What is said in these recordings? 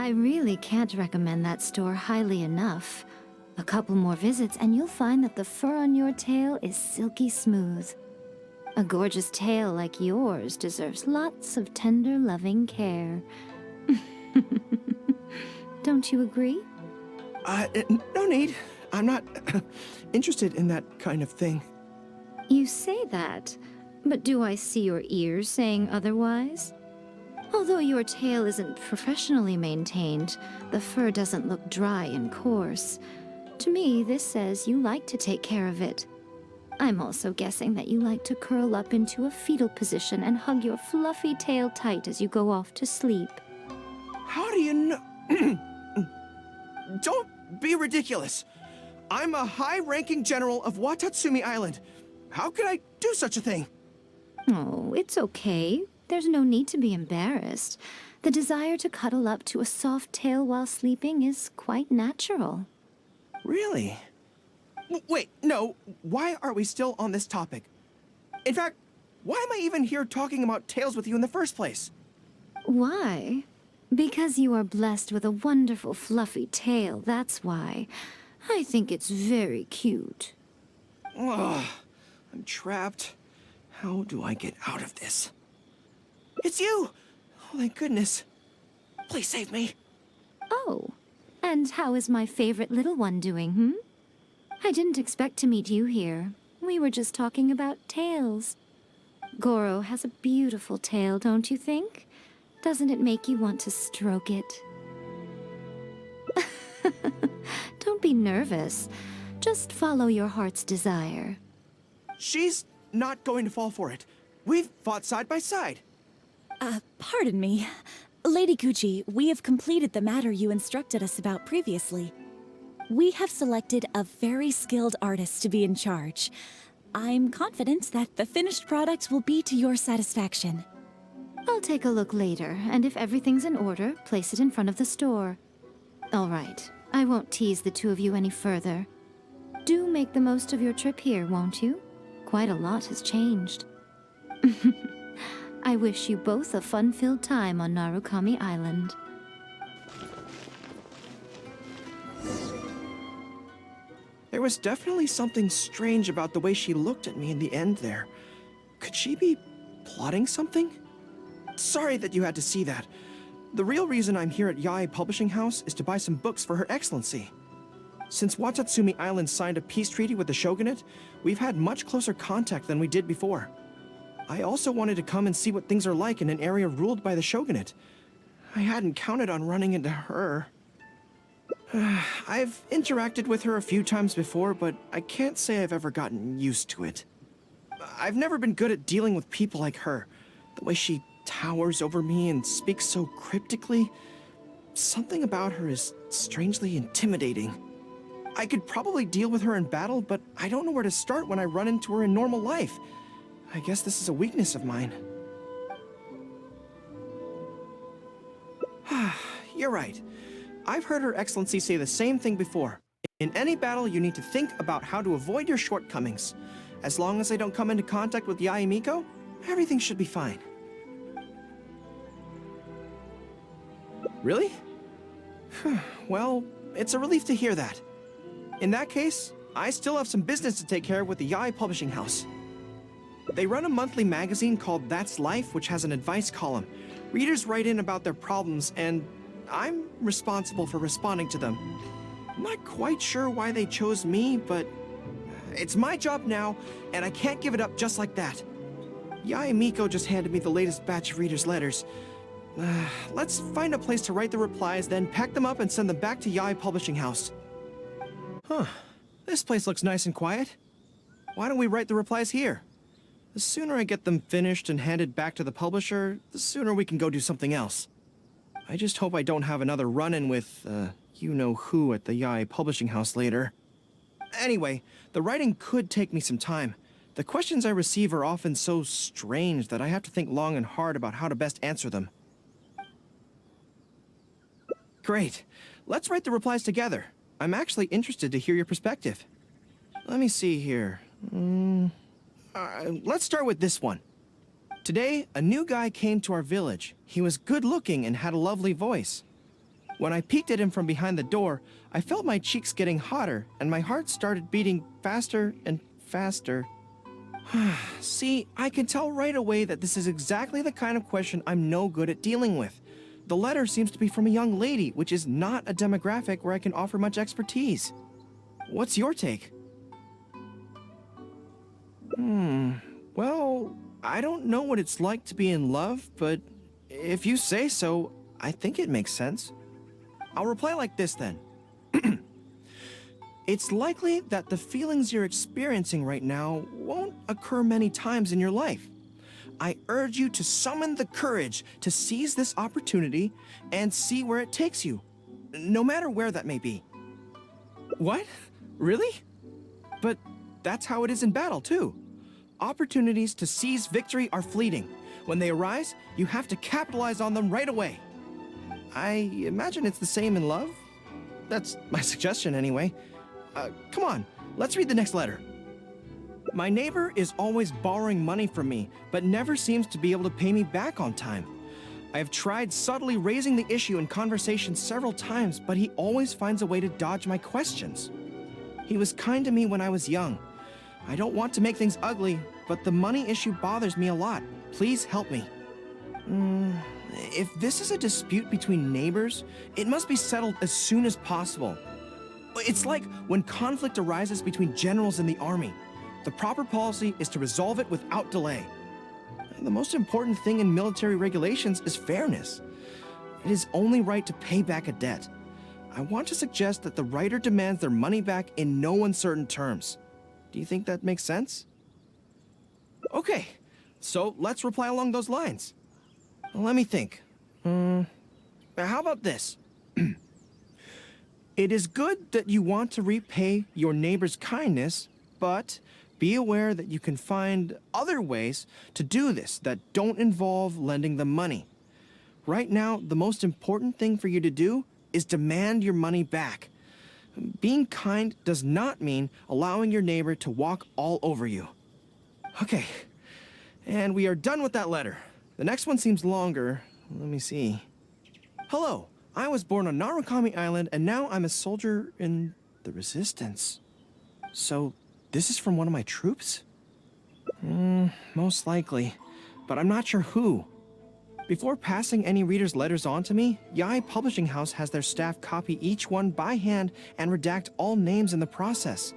I really can't recommend that store highly enough. A couple more visits and you'll find that the fur on your tail is silky smooth. A gorgeous tail like yours deserves lots of tender, loving care. Don't you agree? No need. I'm not interested in that kind of thing. You say that, but do I see your ears saying otherwise? Although your tail isn't professionally maintained, the fur doesn't look dry and coarse. To me, this says you like to take care of it. I'm also guessing that you like to curl up into a fetal position and hug your fluffy tail tight as you go off to sleep. How do you know? Don't be ridiculous. I'm a high-ranking general of Watatsumi Island. How could I do such a thing? Oh, it's okay. There's no need to be embarrassed. The desire to cuddle up to a soft tail while sleeping is quite natural. Really? Wait, no. Why are we still on this topic? In fact, why am I even here talking about tails with you in the first place? Why? Because you are blessed with a wonderful fluffy tail, that's why. I think it's very cute. Ugh, I'm trapped. How do I get out of this? It's you! Oh, thank goodness. Please save me. Oh, and how is my favorite little one doing, I didn't expect to meet you here. We were just talking about tails. Gorou has a beautiful tail, don't you think? Doesn't it make you want to stroke it? Don't be nervous. Just follow your heart's desire. She's not going to fall for it. We've fought side by side. Pardon me. Lady Gucci, we have completed the matter you instructed us about previously. We have selected a very skilled artist to be in charge. I'm confident that the finished product will be to your satisfaction. I'll take a look later, and if everything's in order, place it in front of the store. All right, I won't tease the two of you any further. Do make the most of your trip here, won't you? Quite a lot has changed. I wish you both a fun-filled time on Narukami Island. There was definitely something strange about the way she looked at me in the end there. Could she be plotting something? Sorry that you had to see that. The real reason I'm here at Yae Publishing House is to buy some books for Her Excellency. Since Watatsumi Island signed a peace treaty with the shogunate, we've had much closer contact than we did before. I also wanted to come and see what things are like in an area ruled by the shogunate. I hadn't counted on running into her. I've interacted with her a few times before, but I can't say I've ever gotten used to it. I've never been good at dealing with people like her. The way she towers over me and speaks so cryptically. Something about her is strangely intimidating. I could probably deal with her in battle, but I don't know where to start when I run into her in normal life. I guess this is a weakness of mine. You're right. I've heard Her Excellency say the same thing before. In any battle, you need to think about how to avoid your shortcomings. As long as I don't come into contact with Yae Miko, everything should be fine. Really? Well, it's a relief to hear that. In that case, I still have some business to take care of with the Yae Publishing House. They run a monthly magazine called That's Life, which has an advice column. Readers write in about their problems, and I'm responsible for responding to them. I'm not quite sure why they chose me, but it's my job now, and I can't give it up just like that. Yae Miko just handed me the latest batch of readers' letters. Let's find a place to write the replies, then pack them up and send them back to Yae Publishing House. Huh. This place looks nice and quiet. Why don't we write the replies here? The sooner I get them finished and handed back to the publisher, the sooner we can go do something else. I just hope I don't have another run-in with, you-know-who at the Yae Publishing House later. Anyway, the writing could take me some time. The questions I receive are often so strange that I have to think long and hard about how to best answer them. Great. Let's write the replies together. I'm actually interested to hear your perspective. Let me see here. Let's start with this one. Today, a new guy came to our village. He was good-looking and had a lovely voice. When I peeked at him from behind the door, I felt my cheeks getting hotter, and my heart started beating faster and faster. See, I can tell right away that this is exactly the kind of question I'm no good at dealing with. The letter seems to be from a young lady, which is not a demographic where I can offer much expertise. What's your take? Well, I don't know what it's like to be in love, but if you say so, I think it makes sense. I'll reply like this then. It's likely that the feelings you're experiencing right now won't occur many times in your life. I urge you to summon the courage to seize this opportunity and see where it takes you, no matter where that may be. What? Really? But that's how it is in battle, too. Opportunities to seize victory are fleeting. When they arise, you have to capitalize on them right away. I imagine it's the same in love. That's my suggestion anyway. Come on, let's read the next letter. My neighbor is always borrowing money from me, but never seems to be able to pay me back on time. I have tried subtly raising the issue in conversation several times, but he always finds a way to dodge my questions. He was kind to me when I was young. I don't want to make things ugly, but the money issue bothers me a lot. Please help me. If this is a dispute between neighbors, it must be settled as soon as possible. It's like when conflict arises between generals in the army. The proper policy is to resolve it without delay. The most important thing in military regulations is fairness. It is only right to pay back a debt. I want to suggest that the writer demands their money back in no uncertain terms. Do you think that makes sense? Okay, so let's reply along those lines. Let me think. How about this? It is good that you want to repay your neighbor's kindness, but be aware that you can find other ways to do this that don't involve lending them money. Right now, the most important thing for you to do is demand your money back. Being kind does not mean allowing your neighbor to walk all over you. Okay, and we are done with that letter. The next one seems longer. Let me see. Hello, I was born on Narukami Island, and now I'm a soldier in the Resistance. So, this is from one of my troops? Most likely, but I'm not sure who. Before passing any reader's letters on to me, Yae Publishing House has their staff copy each one by hand and redact all names in the process.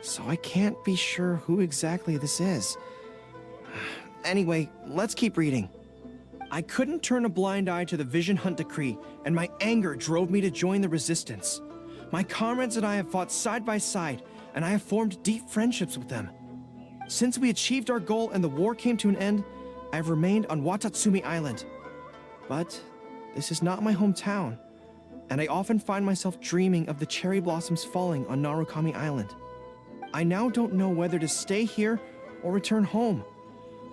So I can't be sure who exactly this is. Anyway, let's keep reading. I couldn't turn a blind eye to the Vision Hunt decree, and my anger drove me to join the Resistance. My comrades and I have fought side by side, and I have formed deep friendships with them. Since we achieved our goal and the war came to an end, I have remained on Watatsumi Island. But this is not my hometown, and I often find myself dreaming of the cherry blossoms falling on Narukami Island. I now don't know whether to stay here or return home.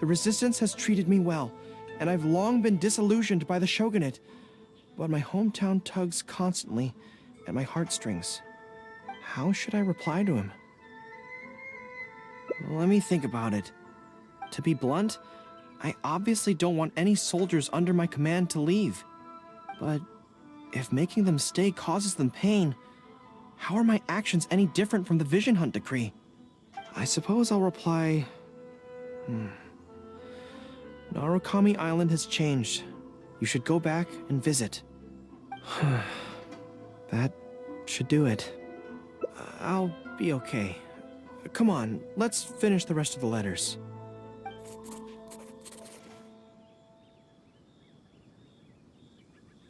The Resistance has treated me well, and I've long been disillusioned by the shogunate, but my hometown tugs constantly at my heartstrings. How should I reply to him? Let me think about it. To be blunt, I obviously don't want any soldiers under my command to leave. But if making them stay causes them pain, how are my actions any different from the Vision Hunt decree? I suppose I'll reply... Narukami Island has changed. You should go back and visit. That should do it. I'll be okay. Come on, let's finish the rest of the letters.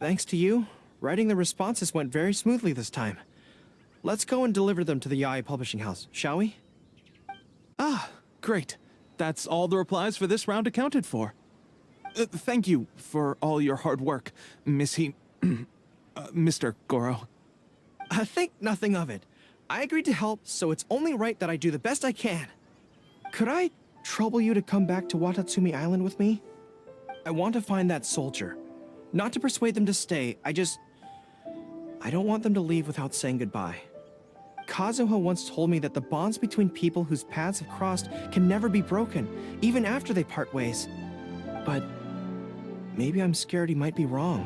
Thanks to you, writing the responses went very smoothly this time. Let's go and deliver them to the Yae Publishing House, shall we? Ah, great. That's all the replies for this round accounted for. Thank you for all your hard work, Mr. Gorou. Think nothing of it. I agreed to help, so it's only right that I do the best I can. Could I trouble you to come back to Watatsumi Island with me? I want to find that soldier. Not to persuade them to stay, I don't want them to leave without saying goodbye. Kazuha once told me that the bonds between people whose paths have crossed can never be broken, even after they part ways. But maybe I'm scared he might be wrong.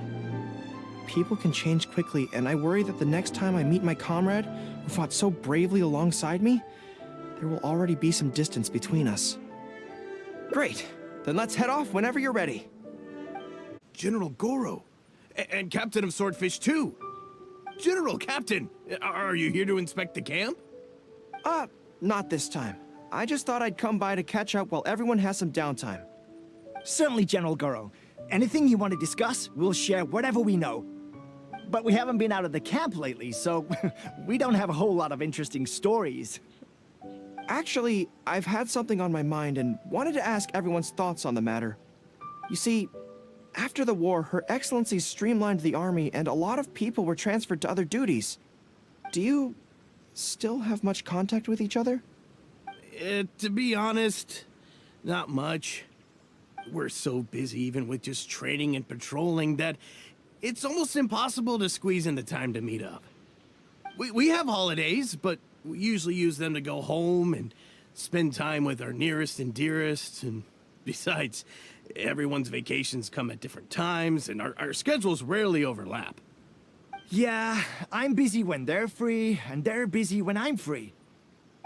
people can change quickly, and I worry that the next time I meet my comrade, who fought so bravely alongside me, there will already be some distance between us. Great. Then let's head off whenever you're ready. General Gorou. And Captain of Swordfish too. General Captain, are you here to inspect the camp? Not this time. I just thought I'd come by to catch up while everyone has some downtime. Certainly, General Gorou. Anything you want to discuss, we'll share whatever we know. But we haven't been out of the camp lately, so we don't have a whole lot of interesting stories. Actually, I've had something on my mind and wanted to ask everyone's thoughts on the matter. You see, after the war, Her Excellency streamlined the army and a lot of people were transferred to other duties. Do you still have much contact with each other? To be honest, not much. We're so busy even with just training and patrolling that it's almost impossible to squeeze in the time to meet up. We have holidays, but we usually use them to go home and spend time with our nearest and dearest, and besides, everyone's vacations come at different times, and our schedules rarely overlap. Yeah, I'm busy when they're free, and they're busy when I'm free.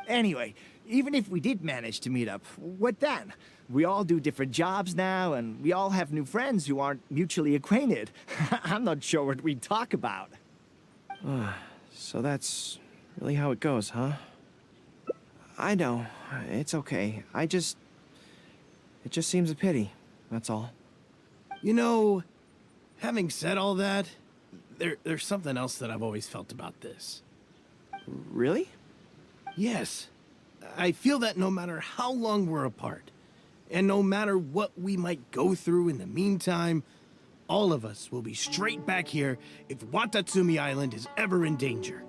Anyway, even if we did manage to meet up, what then? We all do different jobs now, and we all have new friends who aren't mutually acquainted. I'm not sure what we'd talk about. So that's really how it goes, huh? I know. It's okay. It just seems a pity, that's all. You know, having said all that, there's something else that I've always felt about this. Really? Yes. I feel that no matter how long we're apart, and no matter what we might go through in the meantime, all of us will be straight back here if Watatsumi Island is ever in danger.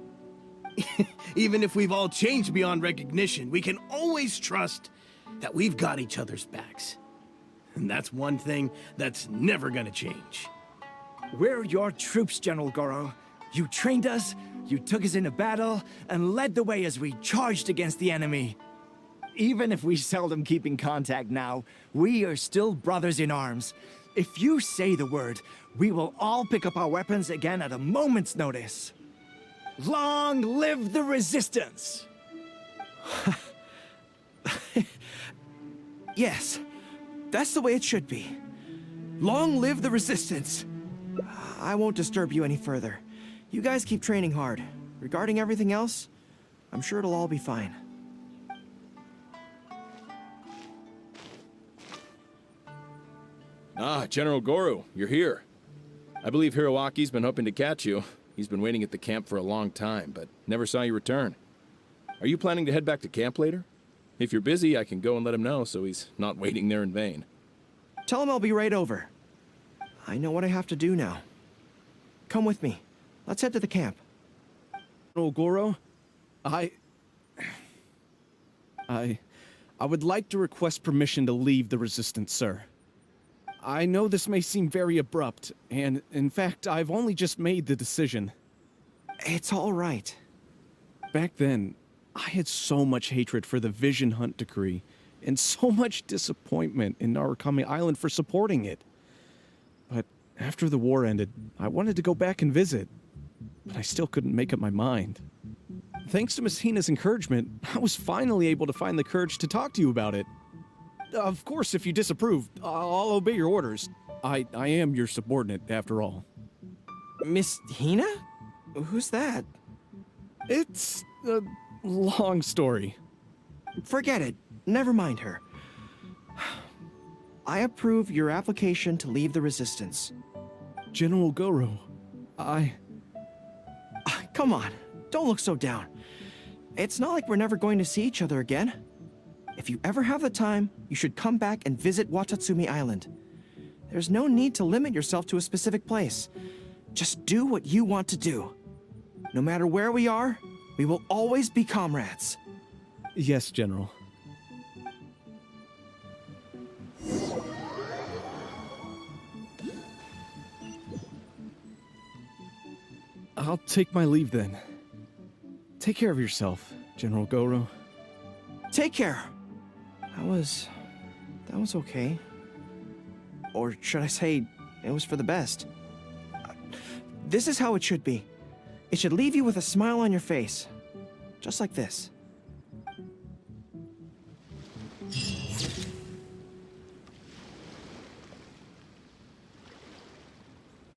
Even if we've all changed beyond recognition, we can always trust that we've got each other's backs. And that's one thing that's never gonna change. We're your troops, General Gorou. You trained us, you took us into battle, and led the way as we charged against the enemy. Even if we seldom keep in contact now, we are still brothers in arms. If you say the word, we will all pick up our weapons again at a moment's notice. Long live the resistance! Yes, that's the way it should be. Long live the resistance! I won't disturb you any further. You guys keep training hard. Regarding everything else, I'm sure it'll all be fine. Ah, General Gorou, you're here. I believe Hiroaki's been hoping to catch you. He's been waiting at the camp for a long time, but never saw you return. Are you planning to head back to camp later? If you're busy, I can go and let him know so he's not waiting there in vain. Tell him I'll be right over. I know what I have to do now. Come with me. Let's head to the camp. General Gorou, I would like to request permission to leave the Resistance, sir. I know this may seem very abrupt, and in fact, I've only just made the decision. It's all right. Back then, I had so much hatred for the Vision Hunt decree, and so much disappointment in Narukami Island for supporting it. But after the war ended, I wanted to go back and visit, but I still couldn't make up my mind. Thanks to Miss Hina's encouragement, I was finally able to find the courage to talk to you about it. Of course, if you disapprove, I'll obey your orders. I am your subordinate, after all. Miss Hina? Who's that? It's a long story. Forget it. Never mind her. I approve your application to leave the Resistance. General Gorou, Come on, don't look so down. It's not like we're never going to see each other again. If you ever have the time, you should come back and visit Watatsumi Island. There's no need to limit yourself to a specific place. Just do what you want to do. No matter where we are, we will always be comrades. Yes, General. I'll take my leave then. Take care of yourself, General Gorou. Take care. That was okay. Or should I say, it was for the best. This is how it should be. It should leave you with a smile on your face. Just like this.